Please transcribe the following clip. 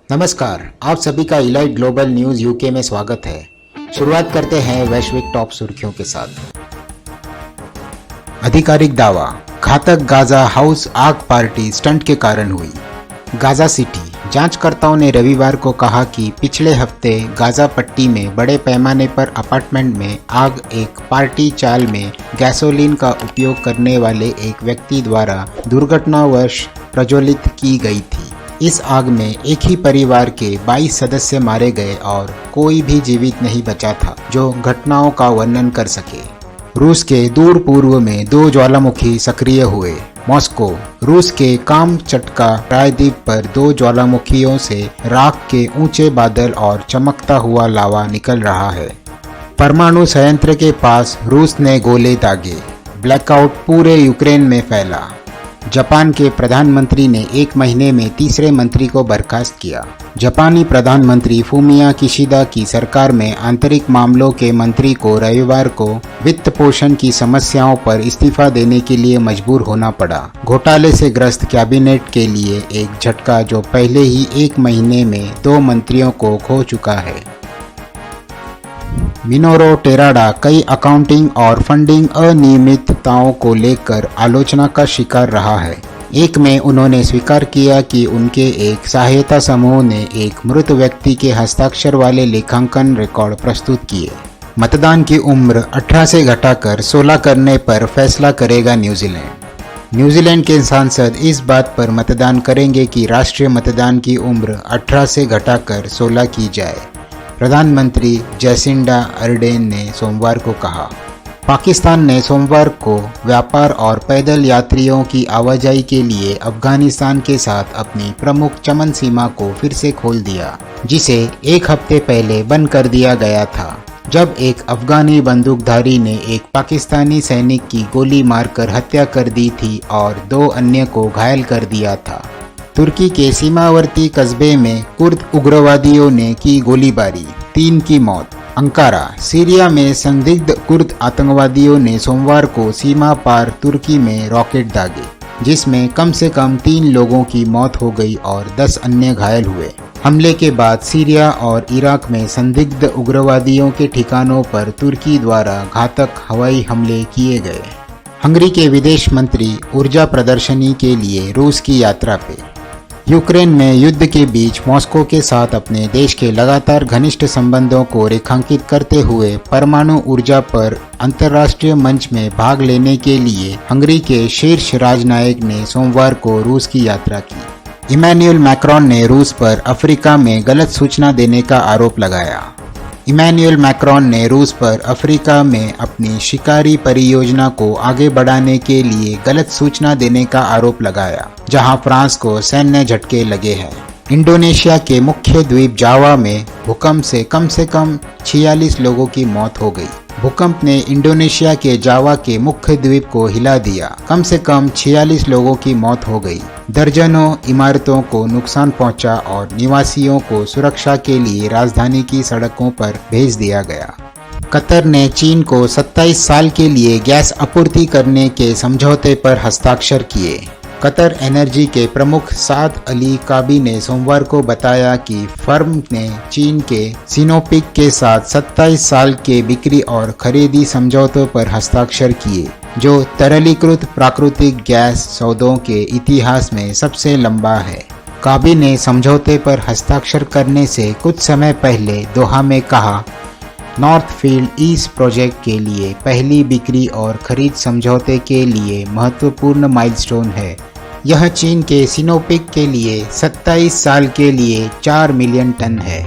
नमस्कार, आप सभी का इलाइट ग्लोबल न्यूज यूके में स्वागत है। शुरुआत करते हैं वैश्विक टॉप सुर्खियों के साथ। आधिकारिक दावा, घातक गाजा हाउस आग पार्टी स्टंट के कारण हुई। गाजा सिटी जांचकर्ताओं ने रविवार को कहा कि पिछले हफ्ते गाजा पट्टी में बड़े पैमाने पर अपार्टमेंट में आग एक पार्टी चाल में गैसोलीन का उपयोग करने वाले एक व्यक्ति द्वारा दुर्घटनावश प्रज्वलित की गई थी। इस आग में एक ही परिवार के 22 सदस्य मारे गए और कोई भी जीवित नहीं बचा था जो घटनाओं का वर्णन कर सके। रूस के दूर पूर्व में 2 ज्वालामुखी सक्रिय हुए। मॉस्को, रूस के कामचटका प्रायद्वीप पर 2 ज्वालामुखियों से राख के ऊंचे बादल और चमकता हुआ लावा निकल रहा है। परमाणु संयंत्र के पास रूस ने गोले दागे। ब्लैकआउट पूरे यूक्रेन में फैला। जापान के प्रधानमंत्री ने 1 महीने में तीसरे मंत्री को बर्खास्त किया। जापानी प्रधानमंत्री फूमिया किशिदा की सरकार में आंतरिक मामलों के मंत्री को रविवार को वित्त पोषण की समस्याओं पर इस्तीफा देने के लिए मजबूर होना पड़ा। घोटाले से ग्रस्त कैबिनेट के लिए एक झटका जो पहले ही 1 महीने में 2 मंत्रियों को खो चुका है। मिनोरू टेराडा कई अकाउंटिंग और फंडिंग अनियमितताओं को लेकर आलोचना का शिकार रहा है। एक में उन्होंने स्वीकार किया कि उनके एक सहायता समूह ने एक मृत व्यक्ति के हस्ताक्षर वाले लेखांकन रिकॉर्ड प्रस्तुत किए। मतदान की उम्र 18 से घटाकर 16 करने पर फैसला करेगा न्यूजीलैंड। न्यूजीलैंड के सांसद इस बात पर मतदान करेंगे कि राष्ट्रीय मतदान की उम्र 18 से घटाकर 16 की जाए, प्रधानमंत्री जैसिंडा अर्डेन ने सोमवार को कहा। पाकिस्तान ने सोमवार को व्यापार और पैदल यात्रियों की आवाजाही के लिए अफगानिस्तान के साथ अपनी प्रमुख चमन सीमा को फिर से खोल दिया, जिसे 1 हफ्ते पहले बंद कर दिया गया था, जब एक अफगानी बंदूकधारी ने एक पाकिस्तानी सैनिक की गोली मारकर हत्या कर दी थी और 2 अन्य को घायल कर दिया था। तुर्की के सीमावर्ती कस्बे में कुर्द उग्रवादियों ने की गोलीबारी, 3 की मौत। अंकारा, सीरिया में संदिग्ध कुर्द आतंकवादियों ने सोमवार को सीमा पार तुर्की में रॉकेट दागे, जिसमें कम से कम 3 लोगों की मौत हो गई और 10 अन्य घायल हुए। हमले के बाद सीरिया और इराक में संदिग्ध उग्रवादियों के ठिकानों पर तुर्की द्वारा घातक हवाई हमले किए गए। हंगरी के विदेश मंत्री ऊर्जा प्रदर्शनी के लिए रूस की यात्रा पे। यूक्रेन में युद्ध के बीच मॉस्को के साथ अपने देश के लगातार घनिष्ठ संबंधों को रेखांकित करते हुए परमाणु ऊर्जा पर अंतर्राष्ट्रीय मंच में भाग लेने के लिए हंगरी के शीर्ष राजनयिक ने सोमवार को रूस की यात्रा की। इमैनुअल मैक्रोन ने रूस पर अफ्रीका में गलत सूचना देने का आरोप लगाया। इमैनुअल मैक्रोन ने रूस पर अफ्रीका में अपनी शिकारी परियोजना को आगे बढ़ाने के लिए गलत सूचना देने का आरोप लगाया, जहां फ्रांस को सैन्य झटके लगे हैं। इंडोनेशिया के मुख्य द्वीप जावा में भूकंप से कम 46 लोगों की मौत हो गई। भूकंप ने इंडोनेशिया के जावा के मुख्य द्वीप को हिला दिया। कम से कम 46 लोगों की मौत हो गई। दर्जनों इमारतों को नुकसान पहुंचा और निवासियों को सुरक्षा के लिए राजधानी की सड़कों पर भेज दिया गया। कतर ने चीन को 27 साल के लिए गैस आपूर्ति करने के समझौते पर हस्ताक्षर किए। कतर एनर्जी के प्रमुख साद अली काबी ने सोमवार को बताया कि फर्म ने चीन के सिनोपिक के साथ 27 साल के बिक्री और खरीदी समझौतों पर हस्ताक्षर किए, जो तरलीकृत प्राकृतिक गैस सौदों के इतिहास में सबसे लंबा है। काबी ने समझौते पर हस्ताक्षर करने से कुछ समय पहले दोहा में कहा, नॉर्थ फील्ड ईस्ट प्रोजेक्ट के लिए पहली बिक्री और खरीद समझौते के लिए महत्वपूर्ण माइलस्टोन है। यह चीन के सिनोपिक के लिए 27 साल के लिए 4 मिलियन टन है।